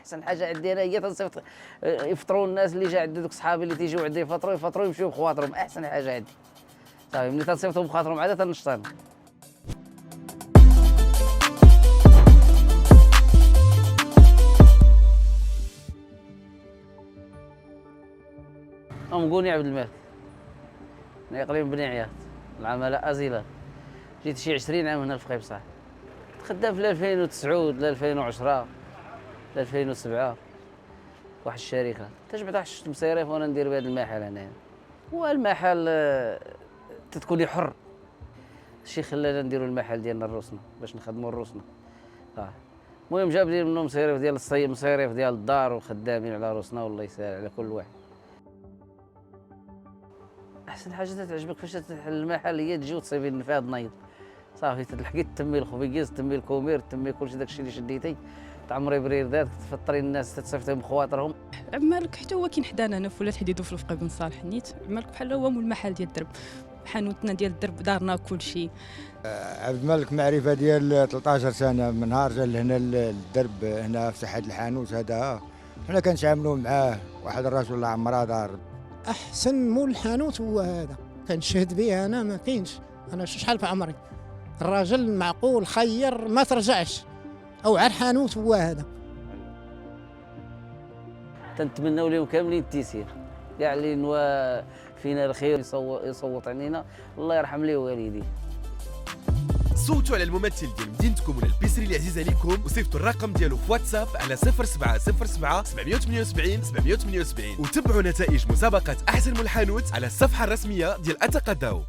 احسن حاجه عندي انا هي تنصيفط يفطروا الناس اللي جا عندي دوك صحابي اللي تيجيو عندي يفطروا يمشيو بخواطرهم، احسن حاجه عندي صافي. ملي تنصيفطهم بخواطرهم عاد تنشط انا. أمقوني عبد الملك من إقليم بني عياط، العمالة أزيلة. جيت شي 20 عام هنا في قبصة، خدام في 2009 ل 2010 ل 2007 واحد الشركة تجمع تاع 6 مصاريف وأنا ندير بهذا المحل هنايا. والمحل تتكوني حر، الشي خلانا نديرو المحل ديالنا لروسنا باش نخدمو لروسنا. المهم جاب لي منهم مصاريف ديال الصيد، مصاريف ديال الدار وخدامين على روسنا والله يسهل على كل واحد. احسن حاجه تعجبك فاش تحل المحل هي تجي وتصيبي النفاذ نايض صافي، تلحقي تمي الخبيز تمي الكومير تمي كلشي داكشي اللي شديتي، تعمري بريردات تفطري الناس تصيفطيهم بخواطرهم. عمالك حتى هو كاين حدانا هنا في ولاد حديدو في الفقي بن صالح نيت، عمالك بحال هو مول المحل ديال الدرب، حانوتنا ديال الدرب دارنا كلشي. عبد الملك معرفه ديال 13 سنه، من نهار جا لهنا الدرب هنا في ساحه الحانوت هذا حنا كنتعاملوا معاه واحد الراجل الله عمرها دار. احسن مول الحانوت هو هذا، كنشهد به انا ما كاينش. انا شحال في عمري الراجل معقول خير ما ترجعش، او على الحانوت هو هذا. تنتمناو لهم كاملين التيسير، كاع اللي نوا فينا الخير يصوت علينا الله يرحم ليه والديه. صوتوا على الممثل ديال مدينتكم ولا البيسري اللي عزيزه عليكم وصيفطوا الرقم ديالو في واتساب على 0707 778 778 وتبعوا نتائج مسابقة أحسن مول الحانوت على الصفحة الرسمية ديال أتقداو.